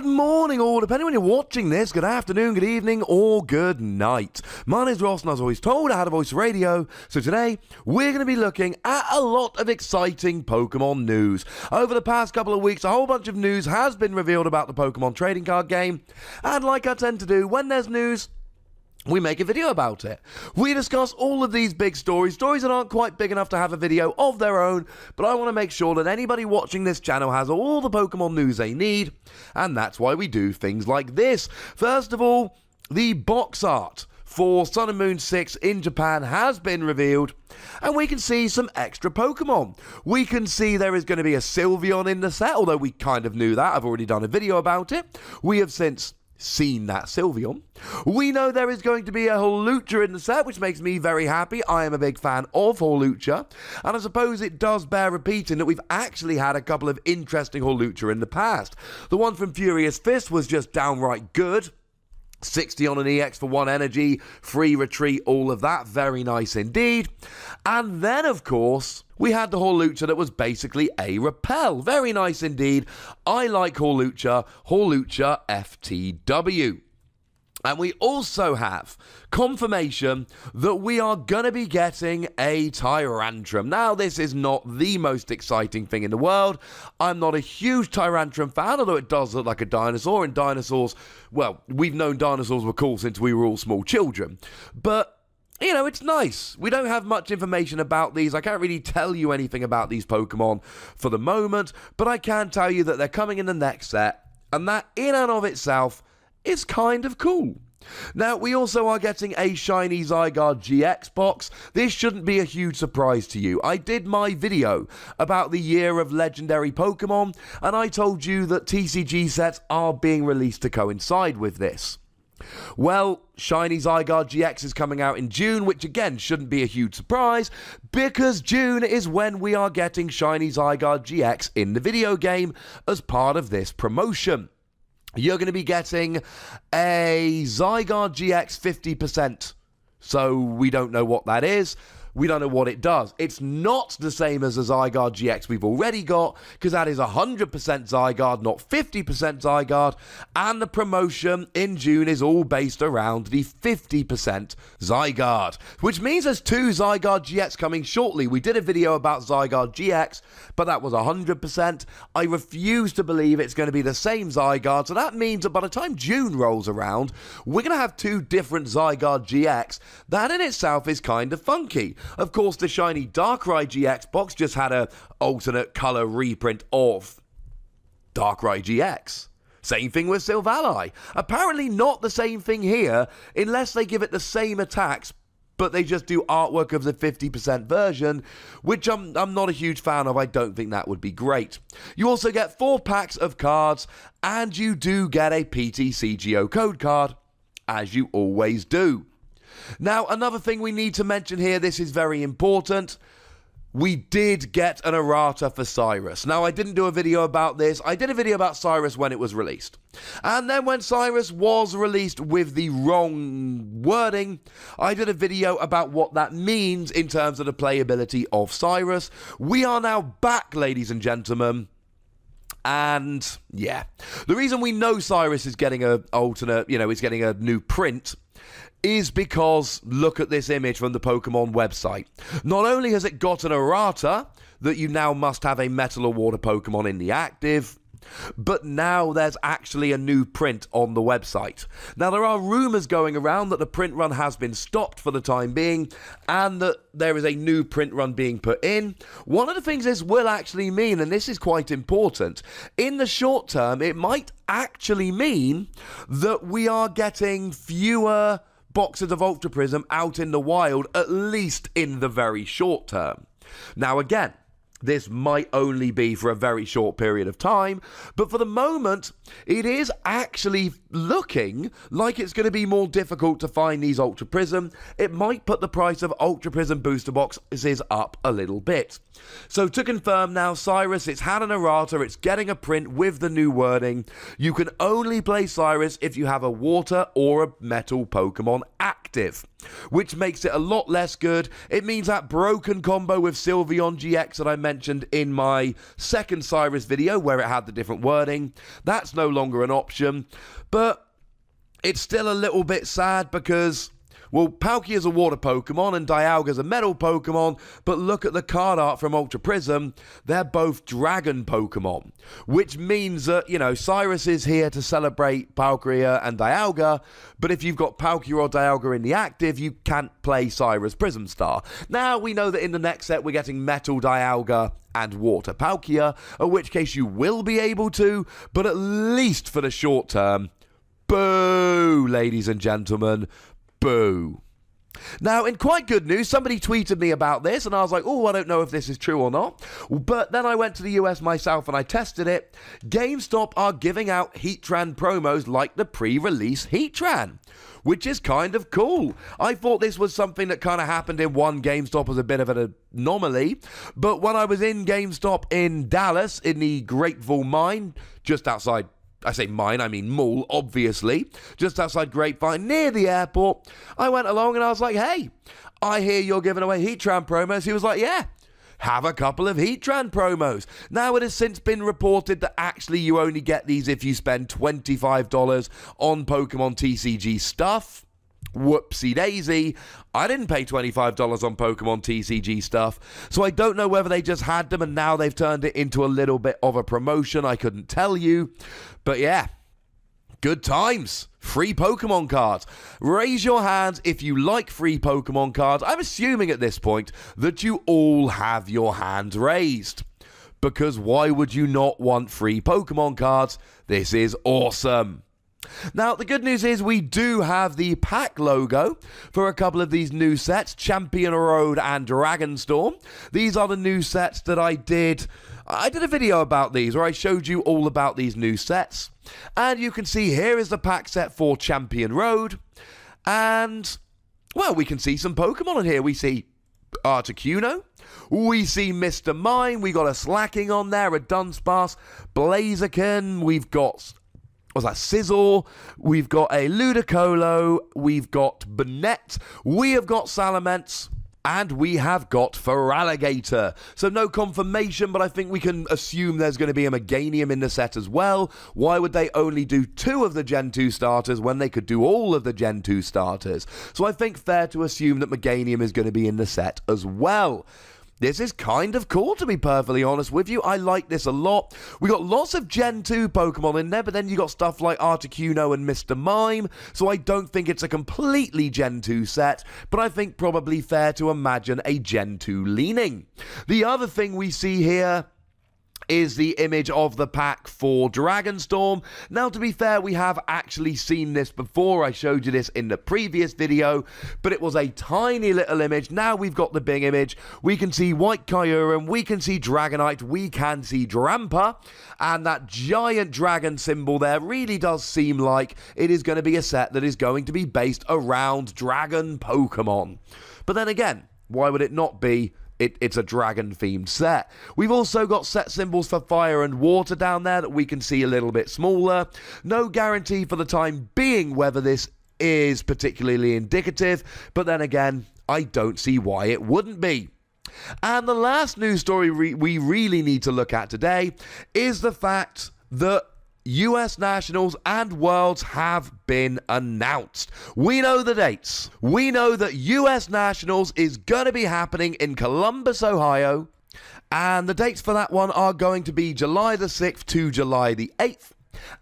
Good morning, or depending when you're watching this, good afternoon, good evening, or good night. My name's Ross, and as always told, I had a voice radio. So today, we're going to be looking at a lot of exciting Pokemon news. Over the past couple of weeks, a whole bunch of news has been revealed about the Pokemon trading card game. And like I tend to do, when there's news, we make a video about it. We discuss all of these big stories that aren't quite big enough to have a video of their own, but I want to make sure that anybody watching this channel has all the Pokemon news they need, and that's why we do things like this. First of all, the box art for Sun and Moon 6 in Japan has been revealed, and we can see some extra Pokemon. We can see there is going to be a Sylveon in the set, although we kind of knew that. I've already done a video about it. We have since seen that Sylveon. We know there is going to be a Hawlucha in the set, which makes me very happy. I am a big fan of Hawlucha, and I suppose it does bear repeating that we've actually had a couple of interesting Hawlucha in the past. The one from Furious Fist was just downright good. 60 on an EX for 1 energy, free retreat, all of that, very nice indeed. And then, of course, we had the Hawlucha that was basically a repel, very nice indeed. I like Hawlucha, Hawlucha FTW. And we also have confirmation that we are going to be getting a Tyrantrum. Now, this is not the most exciting thing in the world. I'm not a huge Tyrantrum fan, although it does look like a dinosaur. And dinosaurs, well, we've known dinosaurs were cool since we were all small children. But you know, it's nice. We don't have much information about these. I can't really tell you anything about these Pokemon for the moment, but I can tell you that they're coming in the next set, and that in and of itself is kind of cool. Now, we also are getting a shiny Zygarde-GX box. This shouldn't be a huge surprise to you. I did my video about the year of legendary Pokemon, and I told you that TCG sets are being released to coincide with this. Well, shiny Zygarde-GX is coming out in June, which again shouldn't be a huge surprise, because June is when we are getting shiny Zygarde-GX in the video game as part of this promotion. You're going to be getting a Zygarde-GX 50%, so we don't know what that is. We don't know what it does. It's not the same as the Zygarde-GX we've already got, because that is 100% Zygarde, not 50% Zygarde, and the promotion in June is all based around the 50% Zygarde, which means there's 2 Zygarde-GX coming shortly. We did a video about Zygarde-GX, but that was 100%. I refuse to believe it's going to be the same Zygarde, so that means that by the time June rolls around, we're going to have 2 different Zygarde-GX. That in itself is kind of funky. Of course, the shiny Darkrai-GX box just had an alternate colour reprint of Darkrai-GX. Same thing with Silvally. Apparently not the same thing here, unless they give it the same attacks, but they just do artwork of the 50% version, which I'm not a huge fan of. I don't think that would be great. You also get 4 packs of cards, and you do get a PTCGO code card, as you always do. Now, another thing we need to mention here, this is very important. We did get an errata for Cyrus. Now, I didn't do a video about this. I did a video about Cyrus when it was released. And then when Cyrus was released with the wrong wording, I did a video about what that means in terms of the playability of Cyrus. We are now back, ladies and gentlemen. And yeah, the reason we know Cyrus is getting an alternate, is getting a new print is because look at this image from the Pokemon website. Not only has it got an errata that you now must have a Metal or Water Pokemon in the active, but now there's actually a new print on the website. Now, there are rumours going around that the print run has been stopped for the time being, and that there is a new print run being put in. One of the things this will actually mean, and this is quite important, in the short term, it might actually mean that we are getting fewer boxes of Ultra Prism out in the wild, at least in the very short term. Now, again, this might only be for a very short period of time, but for the moment, it is actually looking like it's going to be more difficult to find these Ultra Prism. It might put the price of Ultra Prism booster boxes up a little bit. So to confirm now, Cyrus, it's had an errata, it's getting a print with the new wording. You can only play Cyrus if you have a Water or a Metal Pokemon active. which makes it a lot less good. It means that broken combo with Sylveon-GX that I mentioned in my second Cyrus video, where it had the different wording, that's no longer an option. But it's still a little bit sad because, well, Palkia is a water Pokemon and Dialga is a metal Pokemon, but look at the card art from Ultra Prism. They're both dragon Pokemon, which means that, you know, Cyrus is here to celebrate Palkia and Dialga, but if you've got Palkia or Dialga in the active, you can't play Cyrus Prism Star. Now, we know that in the next set, we're getting Metal Dialga and Water Palkia, in which case you will be able to, but at least for the short term, boo, ladies and gentlemen, boo. Now, in quite good news, somebody tweeted me about this, and I was like, oh, I don't know if this is true or not. But then I went to the US myself and I tested it. GameStop are giving out Heatran promos like the pre-release Heatran, which is kind of cool. I thought this was something that kind of happened in one GameStop as a bit of an anomaly, but when I was in GameStop in Dallas, in the Grateful Mine, just outside, I say mine, I mean mall, obviously, just outside Grapevine, near the airport, I went along and I was like, hey, I hear you're giving away Heatran promos. He was like, yeah, have a couple of Heatran promos. Now, it has since been reported that actually you only get these if you spend $25 on Pokemon TCG stuff. Whoopsie daisy, I didn't pay $25 on Pokemon TCG stuff, so I don't know whether they just had them and now they've turned it into a little bit of a promotion. I couldn't tell you, but yeah, good times. Free Pokemon cards. Raise your hands if you like free Pokemon cards. I'm assuming at this point that you all have your hands raised, because why would you not want free Pokemon cards? This is awesome. Now, the good news is we do have the pack logo for a couple of these new sets, Champion Road and Dragonstorm. These are the new sets that I did a video about these, where I showed you all about these new sets. And you can see here is the pack set for Champion Road. And, well, we can see some Pokemon in here. We see Articuno. We see Mr. Mime. We got a Slacking on there, a Dunsparce, Blaziken. We've got, what's that, Sizzle, we've got a Ludicolo, we've got Banette, we have got Salamence, and we have got Feraligatr. So no confirmation, but I think we can assume there's going to be a Meganium in the set as well. Why would they only do 2 of the Gen 2 starters when they could do all of the Gen 2 starters? So I think fair to assume that Meganium is going to be in the set as well. This is kind of cool, to be perfectly honest with you. I like this a lot. We got lots of Gen 2 Pokemon in there, but then you got stuff like Articuno and Mr. Mime, so I don't think it's a completely Gen 2 set, but I think probably fair to imagine a Gen 2 leaning. The other thing we see here is the image of the pack for Dragonstorm. Now, to be fair, we have actually seen this before. I showed you this in the previous video, but it was a tiny little image. Now we've got the big image. We can see White Kyurem, we can see Dragonite, we can see Drampa, and that giant dragon symbol there really does seem like it is going to be a set that is going to be based around dragon Pokemon. But then again, why would it not be? It's a dragon-themed set. We've also got set symbols for fire and water down there that we can see a little bit smaller. No guarantee for the time being whether this is particularly indicative, but then again, I don't see why it wouldn't be. And the last news story we really need to look at today is the fact that US Nationals and Worlds have been announced. We know the dates. We know that US Nationals is going to be happening in Columbus, Ohio, and the dates for that one are going to be July the 6th to July the 8th.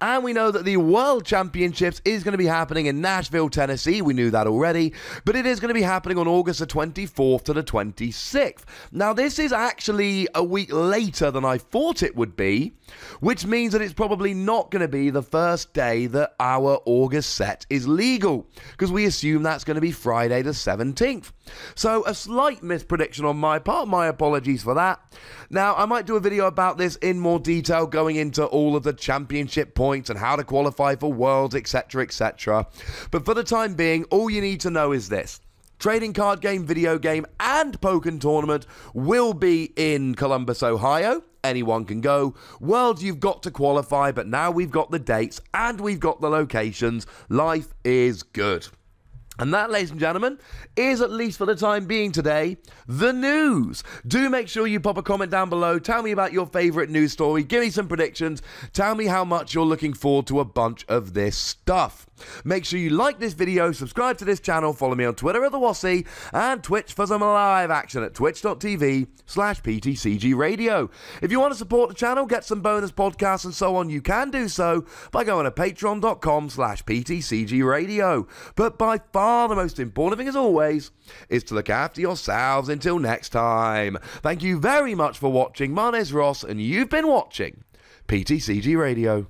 And we know that the World Championships is going to be happening in Nashville, Tennessee. We knew that already. But it is going to be happening on August the 24th to the 26th. Now, this is actually a week later than I thought it would be, which means that it's probably not going to be the first day that our August set is legal, because we assume that's going to be Friday the 17th. So a slight misprediction on my part. My apologies for that. Now, I might do a video about this in more detail, going into all of the championship points and how to qualify for Worlds, etc., etc. But for the time being, all you need to know is this. Trading card game, video game, and Pokken Tournament will be in Columbus, Ohio. Anyone can go. Worlds, you've got to qualify, but now we've got the dates and we've got the locations. Life is good. And that, ladies and gentlemen, is, at least for the time being today, the news. Do make sure you pop a comment down below. Tell me about your favourite news story. Give me some predictions. Tell me how much you're looking forward to a bunch of this stuff. Make sure you like this video, subscribe to this channel, follow me on Twitter at TheWassy, and Twitch for some live action at twitch.tv/PTCGRadio. If you want to support the channel, get some bonus podcasts and so on, you can do so by going to patreon.com/PTCGRadio. But by far the most important thing, as always, is to look after yourselves until next time. Thank you very much for watching. My name's Ross, and you've been watching PTCG Radio.